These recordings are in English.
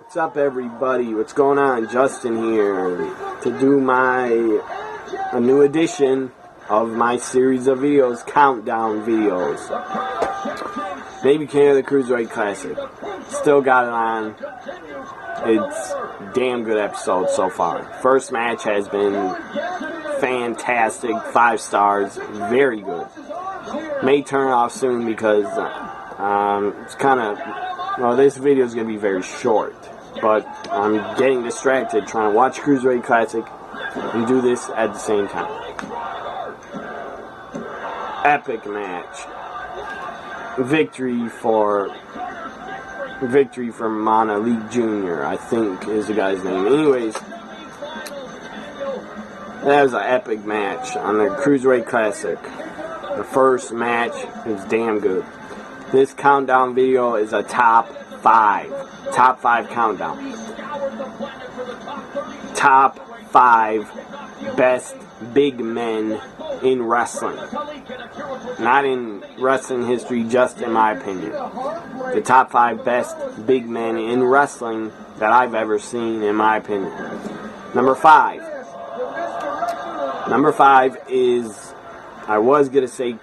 What's up, everybody? What's going on? Justin here to do a new edition of my series of videos, Countdown videos. Maybe Canada Cruiserweight Classic. Still got it on. It's a damn good episode so far. First match has been fantastic, 5 stars, very good. May turn off soon because it's kind of, well, this video is going to be very short. But I'm getting distracted trying to watch Cruiserweight Classic and do this at the same time. Epic match. Victory for Monolith Jr., I think is the guy's name. Anyways, that was an epic match on the Cruiserweight Classic. The first match was damn good. This countdown video is a top 5 countdown. Top 5 best big men in wrestling. Not in wrestling history, just in my opinion. The top 5 best big men in wrestling that I've ever seen, in my opinion. Number 5 is, I was going to say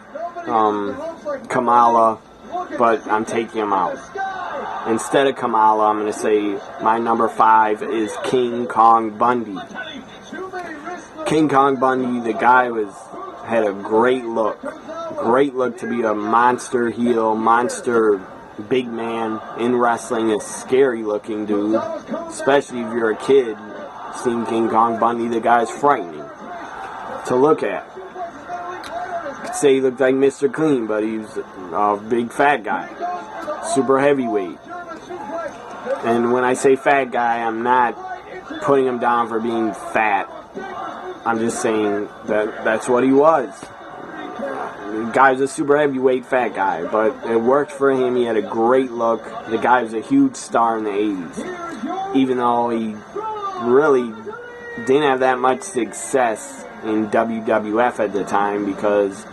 Kamala, but I'm taking him out. Instead of Kamala, I'm going to say my number 5 is King Kong Bundy. King Kong Bundy, the guy had a great look to be a monster heel, monster big man in wrestling. A scary looking dude, especially if you're a kid. Seeing King Kong Bundy, the guy's frightening to look at. You could say he looked like Mr. Clean, but he was a big fat guy, super heavyweight. And when I say fat guy, I'm not putting him down for being fat. I'm just saying that that's what he was. The guy's a super heavyweight fat guy, but it worked for him. He had a great look. The guy was a huge star in the 80s. Even though he really didn't have that much success in WWF at the time because,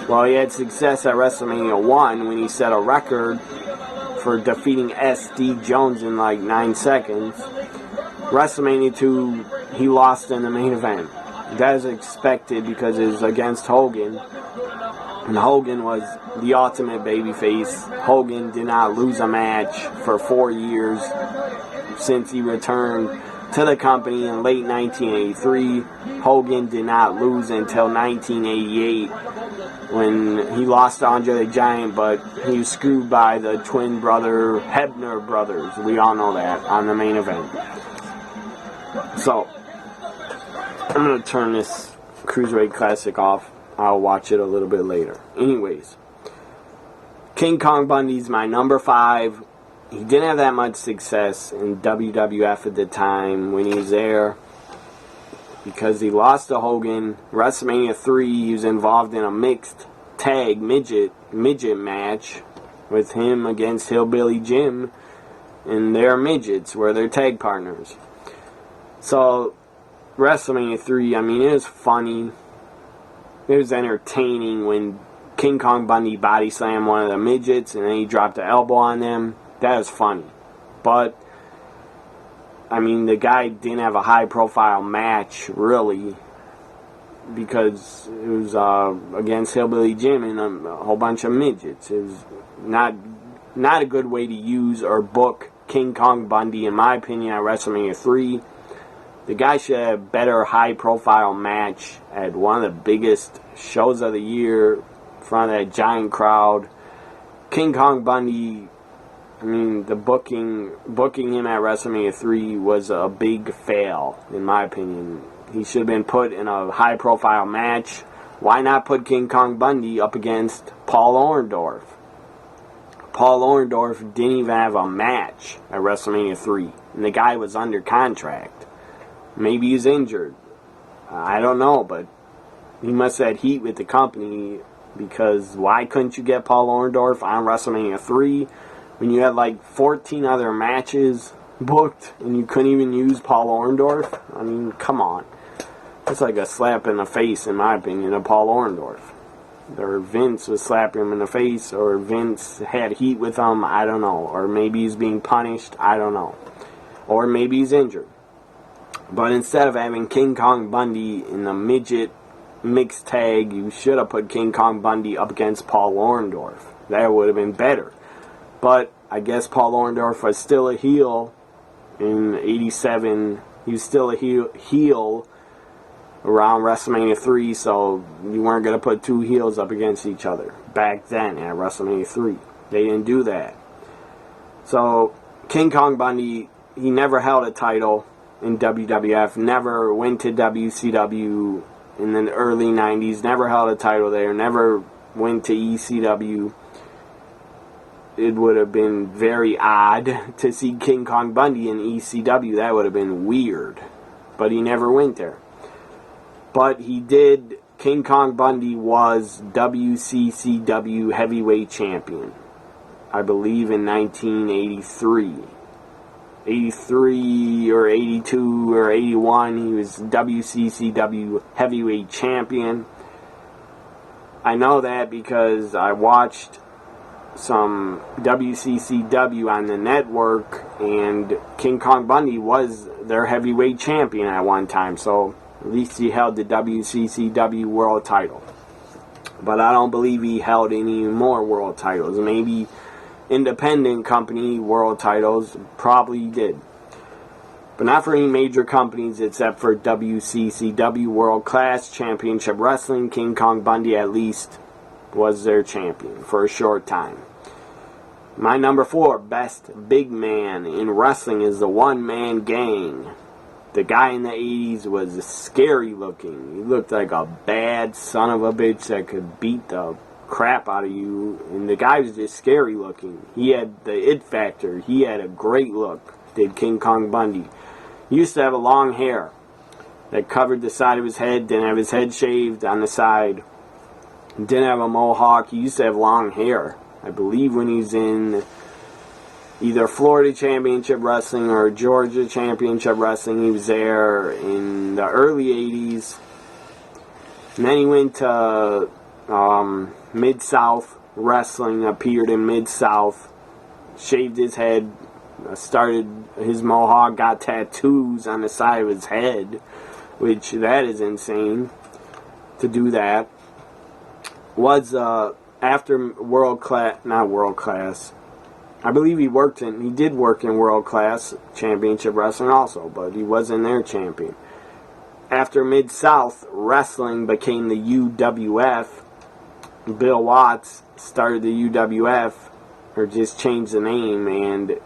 well, he had success at WrestleMania 1 when he set a record for defeating S.D. Jones in like 9 seconds. WrestleMania 2, he lost in the main event. That is expected because it was against Hogan. And Hogan was the ultimate babyface. Hogan did not lose a match for 4 years since he returned to the company in late 1983. Hogan did not lose until 1988 when he lost to Andre the Giant, but he was screwed by the twin brother Hebner brothers. We all know that on the main event. So, I'm going to turn this Cruiserweight Classic off. I'll watch it a little bit later. Anyways, King Kong Bundy's my number 5. He didn't have that much success in WWF at the time when he was there because he lost to Hogan. WrestleMania 3, he was involved in a mixed tag midget match with him against Hillbilly Jim, and their midgets were their tag partners. So, WrestleMania 3, I mean, it was funny. It was entertaining when King Kong Bundy body slammed one of the midgets and then he dropped the elbow on them. That was funny. But, I mean, the guy didn't have a high-profile match, really, because it was against Hillbilly Jim and a whole bunch of midgets. It was not a good way to use or book King Kong Bundy, in my opinion, at WrestleMania 3. The guy should have a better high-profile match at one of the biggest shows of the year in front of that giant crowd. King Kong Bundy, I mean, the booking him at WrestleMania 3 was a big fail, in my opinion. He should have been put in a high-profile match. Why not put King Kong Bundy up against Paul Orndorff? Paul Orndorff didn't even have a match at WrestleMania 3, and the guy was under contract. Maybe he's injured. I don't know, but he must have had heat with the company because why couldn't you get Paul Orndorff on WrestleMania 3 when you had like 14 other matches booked and you couldn't even use Paul Orndorff? I mean, come on. That's like a slap in the face, in my opinion, of Paul Orndorff. or Vince was slapping him in the face, or Vince had heat with him, I don't know. Or maybe he's being punished, I don't know. Or maybe he's injured. But instead of having King Kong Bundy in the midget mixed tag, you should have put King Kong Bundy up against Paul Orndorff. That would have been better. But I guess Paul Orndorff was still a heel in 87. He was still a heel around WrestleMania 3, so you weren't going to put two heels up against each other back then at WrestleMania 3. They didn't do that. So King Kong Bundy, he never held a title in WWF, never went to WCW in the early 90s, never held a title there, never went to ECW. It would have been very odd to see King Kong Bundy in ECW. That would have been weird. But he never went there. But he did. King Kong Bundy was WCCW Heavyweight Champion, I believe in 1983. 83 or 82 or 81, he was WCCW Heavyweight Champion. I know that because I watched some WCCW on the network, and King Kong Bundy was their heavyweight champion at one time, so at least he held the WCCW world title. But I don't believe he held any more world titles. Maybe independent company world titles, probably did. But not for any major companies except for WCCW World Class Championship Wrestling. King Kong Bundy at least was their champion for a short time. My number 4 best big man in wrestling is the One Man Gang. The guy in the 80s was scary looking. He looked like a bad son of a bitch that could beat the crap out of you. And the guy was just scary looking. He had the it factor. He had a great look, did King Kong Bundy. He used to have a long hair that covered the side of his head. Didn't have his head shaved on the side. Didn't have a mohawk. He used to have long hair. I believe when he's in either Florida Championship Wrestling or Georgia Championship Wrestling, he was there in the early 80s. And then he went to Mid-South Wrestling, appeared in Mid-South, shaved his head, started his mohawk, got tattoos on the side of his head, which that is insane to do that. Was after not world class. I believe he did work in World Class Championship Wrestling also, but he wasn't their champion. After Mid-South Wrestling became the UWF, Bill Watts started the UWF, or just changed the name, and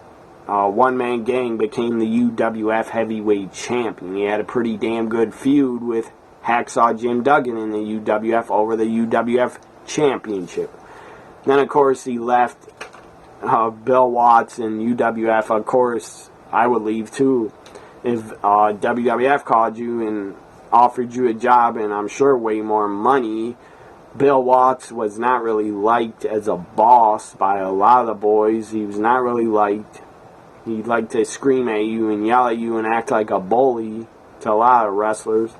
One Man Gang became the UWF Heavyweight Champion. He had a pretty damn good feud with Hacksaw Jim Duggan in the UWF over the UWF Championship. Then, of course, he left Bill Watts and UWF. Of course, I would leave too. If WWF called you and offered you a job, and I'm sure way more money. Bill Watts was not really liked as a boss by a lot of the boys. He was not really liked. He liked to scream at you and yell at you and act like a bully to a lot of wrestlers.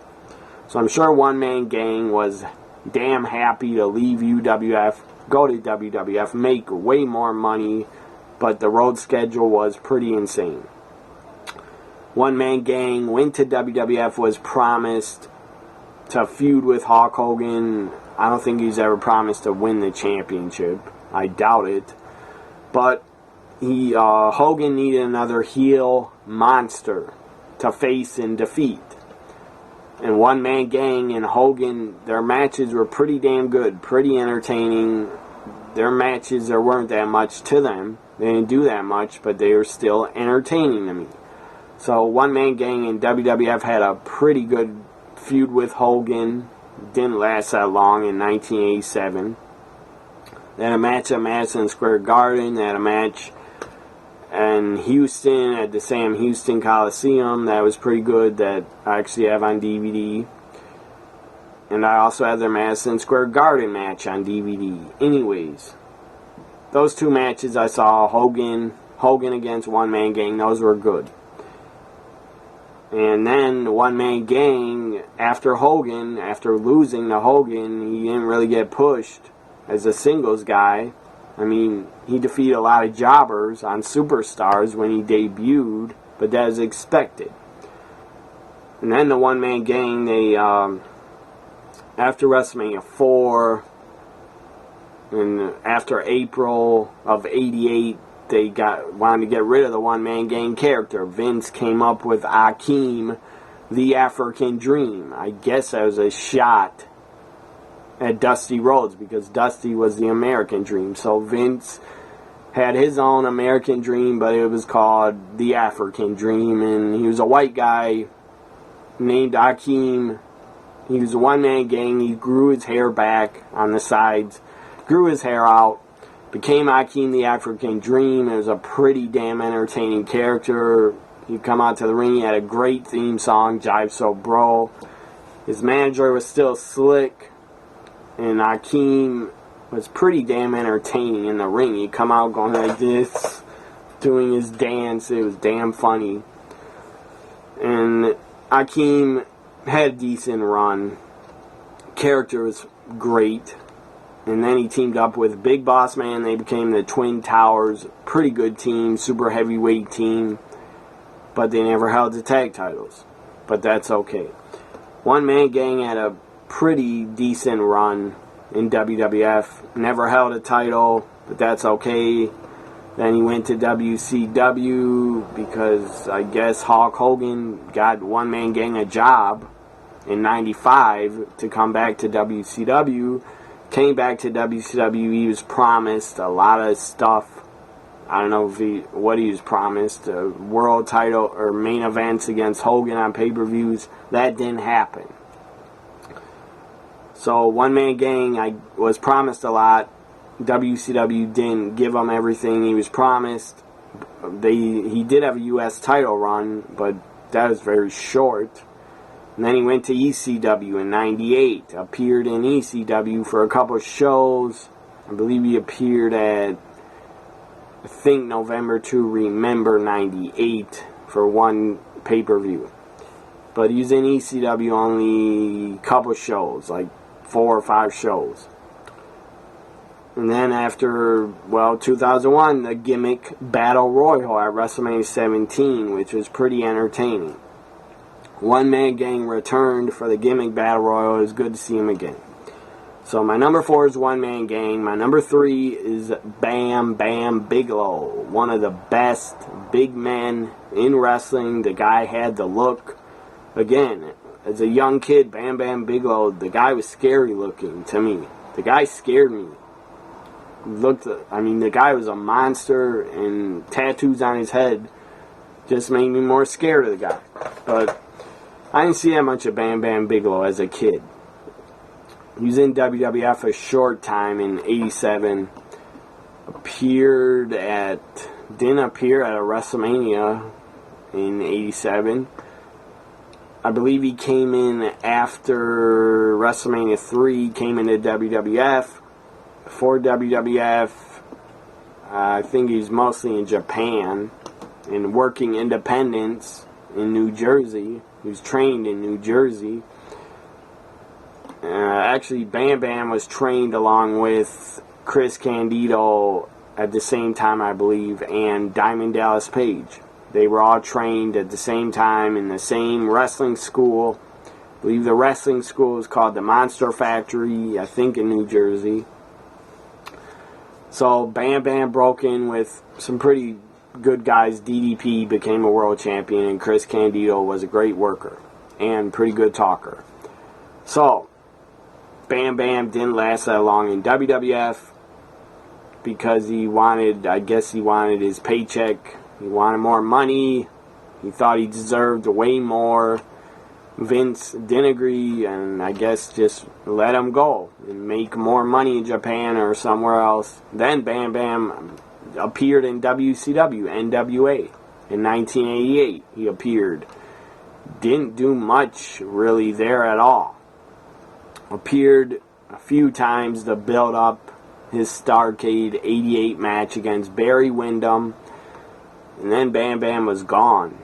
So I'm sure One Man Gang was damn happy to leave UWF, go to WWF, make way more money, but the road schedule was pretty insane. One Man Gang went to WWF, was promised to feud with Hulk Hogan. I don't think he's ever promised to win the championship. I doubt it. But Hogan needed another heel monster to face and defeat. And One Man Gang and Hogan, their matches were pretty damn good, pretty entertaining. Their matches, there weren't that much to them. They didn't do that much, but they were still entertaining to me. So One Man Gang and WWF had a pretty good feud with Hogan. Didn't last that long in 1987. They had a match at Madison Square Garden. They had a match in Houston at the Sam Houston Coliseum. That was pretty good, that I actually have on DVD. And I also have their Madison Square Garden match on DVD. Anyways, those two matches I saw, Hogan against One Man Gang, those were good. And then the one-man gang, after Hogan, after losing to Hogan, he didn't really get pushed as a singles guy. I mean, he defeated a lot of jobbers on Superstars when he debuted, but that is expected. And then the one-man gang, they, after WrestleMania 4, and after April of '88, they wanted to get rid of the one-man gang character. Vince came up with Akeem, the African Dream. I guess that was a shot at Dusty Rhodes, because Dusty was the American Dream. So Vince had his own American Dream, but it was called the African Dream, and he was a white guy named Akeem. He was a one-man gang. He grew his hair back on the sides, grew his hair out, became Akeem the African Dream. It was a pretty damn entertaining character. He'd come out to the ring. He had a great theme song, Jive So Bro. His manager was still Slick, and Akeem was pretty damn entertaining in the ring. He'd come out going like this, doing his dance. It was damn funny. And Akeem had a decent run. Character was great. And then he teamed up with Big Boss Man. They became the Twin Towers. Pretty good team, super heavyweight team. But they never held the tag titles. But that's okay. One Man Gang had a pretty decent run in WWF. Never held a title, but that's okay. Then he went to WCW because I guess Hulk Hogan got One Man Gang a job in '95 to come back to WCW. Came back to WCW. He was promised a lot of stuff. I don't know what he was promised. A world title or main events against Hogan on pay-per-views. That didn't happen. So One Man Gang, I was promised a lot. WCW didn't give him everything he was promised. He did have a U.S. title run, but that was very short. And then he went to ECW in '98. Appeared in ECW for a couple of shows. I believe he appeared at, I think, November to Remember '98 for one pay-per-view. But he was in ECW only a couple of shows, like 4 or 5 shows. And then after, 2001, the Gimmick Battle Royal at WrestleMania 17, which was pretty entertaining. One Man Gang returned for the Gimmick Battle Royal. It was good to see him again. So my number 4 is One Man Gang. My number 3 is Bam Bam Bigelow. One of the best big men in wrestling. The guy had the look. Again, as a young kid, Bam Bam Bigelow, the guy was scary looking to me. The guy scared me. The guy was a monster, and tattoos on his head just made me more scared of the guy. But I didn't see that much of Bam Bam Bigelow as a kid. He was in WWF a short time in '87. Didn't appear at a WrestleMania in '87. I believe he came in after WrestleMania 3, came into WWF. Before WWF, I think he was mostly in Japan and working independents in New Jersey. He was trained in New Jersey. Actually, Bam Bam was trained along with Chris Candido at the same time, I believe, and Diamond Dallas Page. They were all trained at the same time in the same wrestling school. I believe the wrestling school is called the Monster Factory, I think in New Jersey. So Bam Bam broke in with some pretty good guys. DDP became a world champion, and Chris Candido was a great worker and pretty good talker. So Bam Bam didn't last that long in WWF because he wanted his paycheck. He wanted more money. He thought he deserved way more. Vince didn't agree, and I guess just let him go and make more money in Japan or somewhere else. Then Bam Bam appeared in WCW, NWA. In 1988, he appeared. Didn't do much really there at all. Appeared a few times to build up his Starrcade '88 match against Barry Windham. And then Bam Bam was gone.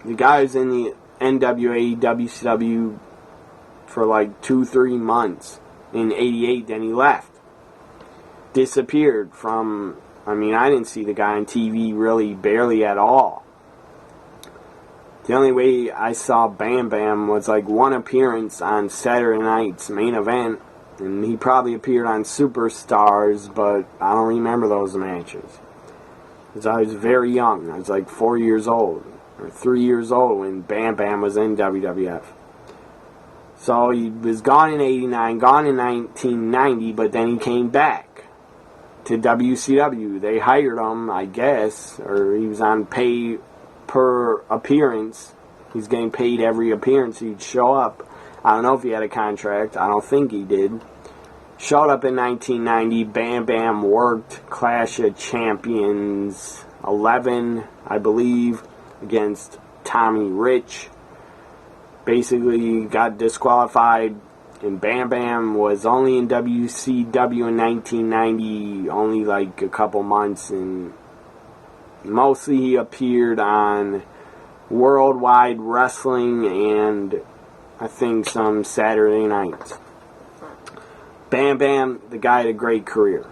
The guy was in the NWA, WCW for like 2-3 months in '88, then he left. Disappeared from, I didn't see the guy on TV really barely at all. The only way I saw Bam Bam was like one appearance on Saturday night's main event, and he probably appeared on Superstars, but I don't remember those matches. Because I was very young. I was like 4 years old, or 3 years old when Bam Bam was in WWF. So he was gone in '89, gone in 1990, but then he came back to WCW. They hired him, I guess, or he was on pay per appearance. He's getting paid every appearance he'd show up. I don't know if he had a contract. I don't think he did. Showed up in 1990. Bam Bam worked Clash of Champions 11, I believe, against Tommy Rich. Basically got disqualified, and Bam Bam was only in WCW in 1990, only like a couple months, and mostly he appeared on Worldwide Wrestling and I think some Saturday nights. Bam Bam, the guy had a great career.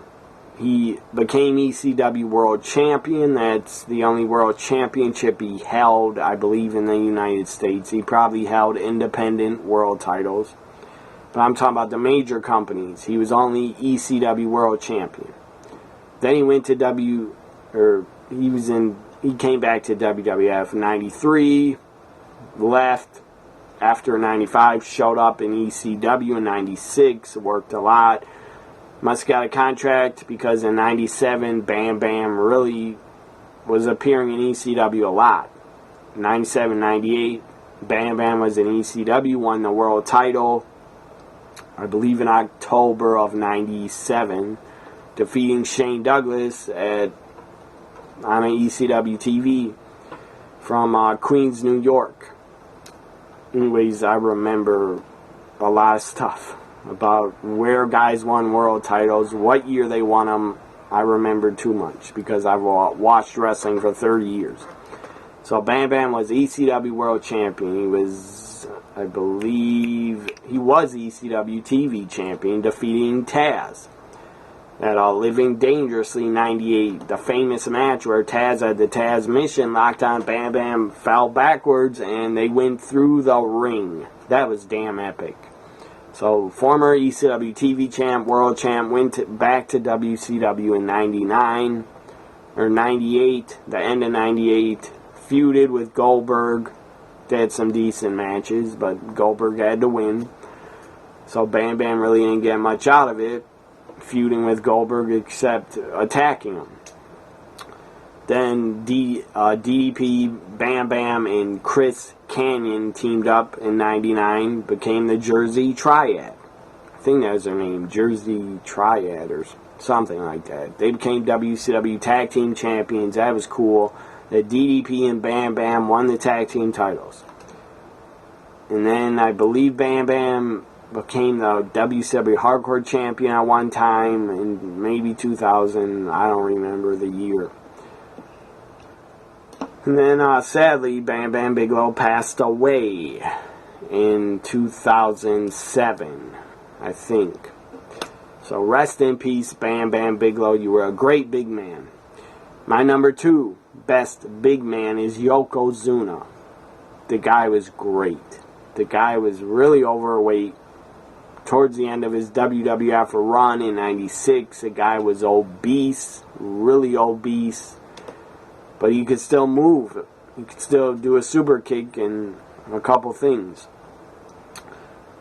He became ECW World Champion. That's the only World Championship he held, I believe, in the United States. He probably held independent world titles. But I'm talking about the major companies. He was only ECW World Champion. Then he went to he came back to WWF in 93, left after 95, showed up in ECW in 96, worked a lot. Must have got a contract because in 97, Bam Bam really was appearing in ECW a lot. 97, 98, Bam Bam was in ECW, won the world title, I believe in October of 97, defeating Shane Douglas on an ECW TV from Queens, New York. Anyways, I remember a lot of stuff about where guys won world titles, what year they won them. I remember too much because I've watched wrestling for 30 years. So Bam Bam was ECW World Champion. He was, I believe, ECW TV Champion, defeating Taz at Living Dangerously 98. The famous match where Taz had the Taz mission locked on Bam Bam, fell backwards, and they went through the ring. That was damn epic. So, former ECW TV champ, world champ, went back to WCW in 99, or 98, the end of 98, feuded with Goldberg. They had some decent matches, but Goldberg had to win. So, Bam Bam really didn't get much out of it, feuding with Goldberg, except attacking him. Then DDP, Bam Bam, and Chris Kanyon teamed up in 99, became the Jersey Triad. I think that was their name, Jersey Triad or something like that. They became WCW Tag Team Champions. That was cool. The DDP and Bam Bam won the tag team titles. And then I believe Bam Bam became the WCW Hardcore Champion at one time in maybe 2000. I don't remember the year. And then, sadly, Bam Bam Bigelow passed away in 2007, I think. So rest in peace, Bam Bam Bigelow. You were a great big man. My number 2 best big man is Yokozuna. The guy was great. The guy was really overweight. Towards the end of his WWF run in 96, the guy was obese, really obese. But he could still move. He could still do a super kick and a couple things.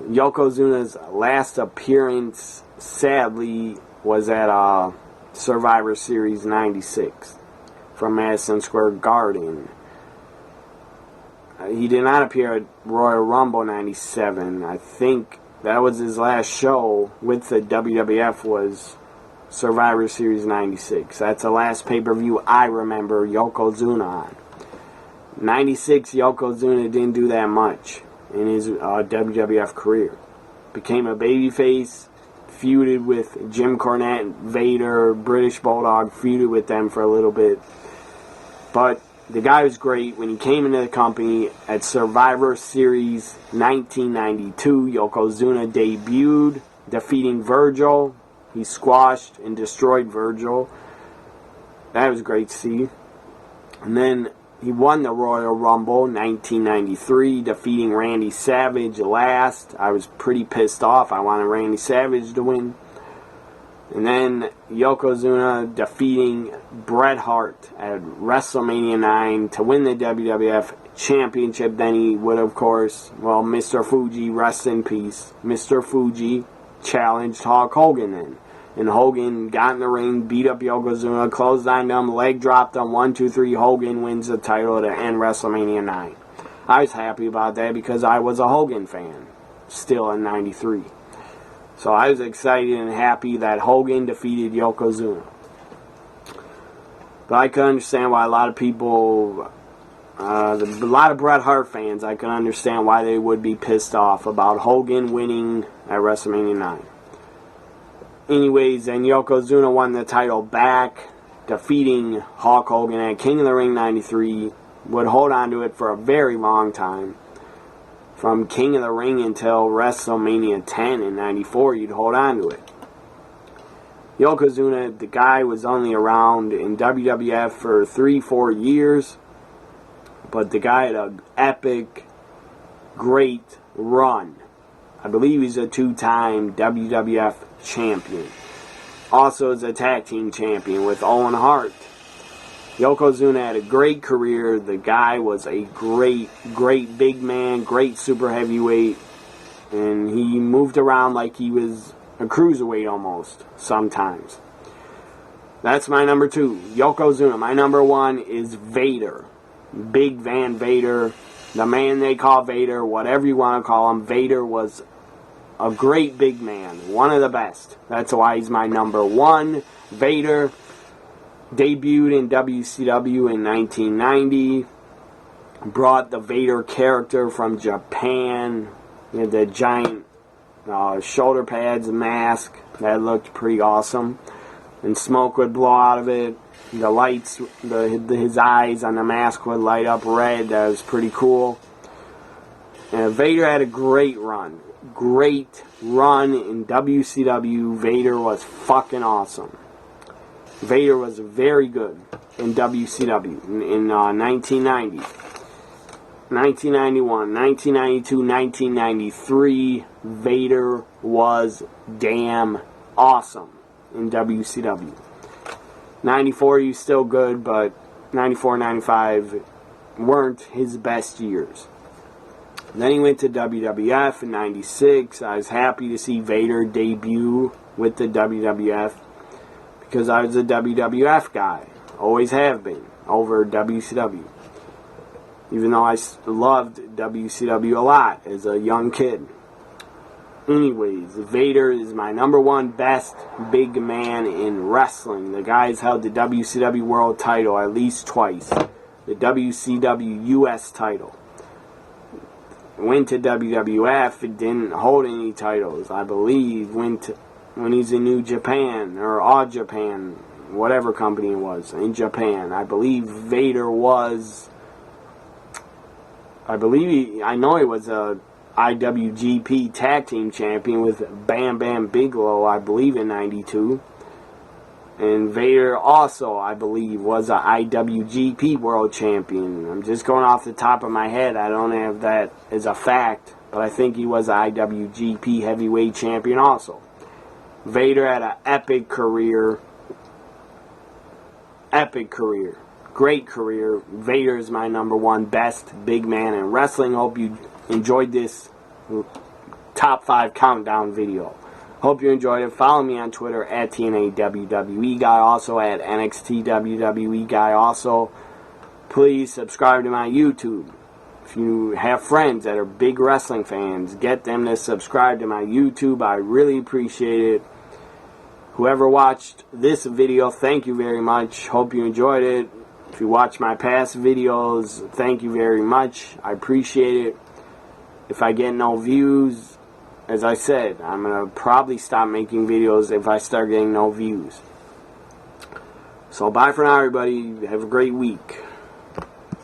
Yokozuna's last appearance, sadly, was at Survivor Series 96 from Madison Square Garden. He did not appear at Royal Rumble 97. I think that was his last show with the WWF was Survivor Series 96. That's the last pay-per-view I remember Yokozuna on. 96, Yokozuna didn't do that much in his WWF career. Became a babyface, feuded with Jim Cornette, Vader, British Bulldog, feuded with them for a little bit. But the guy was great. When he came into the company at Survivor Series 1992, Yokozuna debuted, defeating Virgil. He squashed and destroyed Virgil. That was great to see. And then he won the Royal Rumble 1993, defeating Randy Savage last. I was pretty pissed off. I wanted Randy Savage to win. And then Yokozuna defeating Bret Hart at WrestleMania 9 to win the WWF Championship. Then he would, of course, well, Mr. Fuji, rest in peace. Mr. Fuji challenged Hulk Hogan then. And Hogan got in the ring, beat up Yokozuna, clotheslined him, leg dropped him, 1, 2, 3. Hogan wins the title to end WrestleMania 9. I was happy about that because I was a Hogan fan, still in 93. So I was excited and happy that Hogan defeated Yokozuna. But I could understand why a lot of people, a lot of Bret Hart fans, I could understand why they would be pissed off about Hogan winning at WrestleMania 9. Anyways, then Yokozuna won the title back, defeating Hulk Hogan at King of the Ring 93. Would hold on to it for a very long time. From King of the Ring until WrestleMania 10 in 94, you'd hold on to it. Yokozuna, the guy was only around in WWF for 3-4 years. But the guy had an epic, great run. I believe he's a 2-time WWF champion. Also is a tag team champion with Owen Hart. Yokozuna had a great career. The guy was a great big man, great super heavyweight. And he moved around like he was a cruiserweight almost, sometimes. That's my number 2, Yokozuna. My number 1 is Vader. Big Van Vader. The man they call Vader, whatever you want to call him. Vader was a great big man, one of the best. That's why he's my number 1. Vader debuted in WCW in 1990. Brought the Vader character from Japan. He had the giant shoulder pads, mask. That looked pretty awesome. And smoke would blow out of it. The lights, his eyes on the mask would light up red. That was pretty cool. And Vader had a great run. Great run in WCW. Vader was fucking awesome. Vader was very good in WCW in 1990, 1991, 1992, 1993. Vader was damn awesome in WCW. 94, he was still good, but 94, 95 weren't his best years. Then he went to WWF in 96. I was happy to see Vader debut with the WWF because I was a WWF guy. Always have been, over WCW. Even though I loved WCW a lot as a young kid. Anyways, Vader is my number 1 best big man in wrestling. The guy's held the WCW World title at least twice. The WCW US title. Went to WWF, it didn't hold any titles. I believe when he's in New Japan or All Japan, whatever company it was, in Japan. I believe Vader was, I know he was a IWGP Tag Team Champion with Bam Bam Bigelow, I believe in 92. And Vader also, I believe, was a IWGP World Champion. I'm just going off the top of my head. I don't have that as a fact. But I think he was a IWGP Heavyweight Champion also. Vader had an epic career. Epic career. Great career. Vader is my number 1 best big man in wrestling. Hope you enjoyed this top 5 countdown video. Hope you enjoyed it. Follow me on Twitter at TNAWWE Guy, also at NXTWWE Guy. Also, please subscribe to my YouTube. If you have friends that are big wrestling fans, get them to subscribe to my YouTube. I really appreciate it. Whoever watched this video, thank you very much. Hope you enjoyed it. If you watch my past videos, thank you very much. I appreciate it. If I get no views, as I said, I'm going to probably stop making videos if I start getting no views. So bye for now, everybody. Have a great week.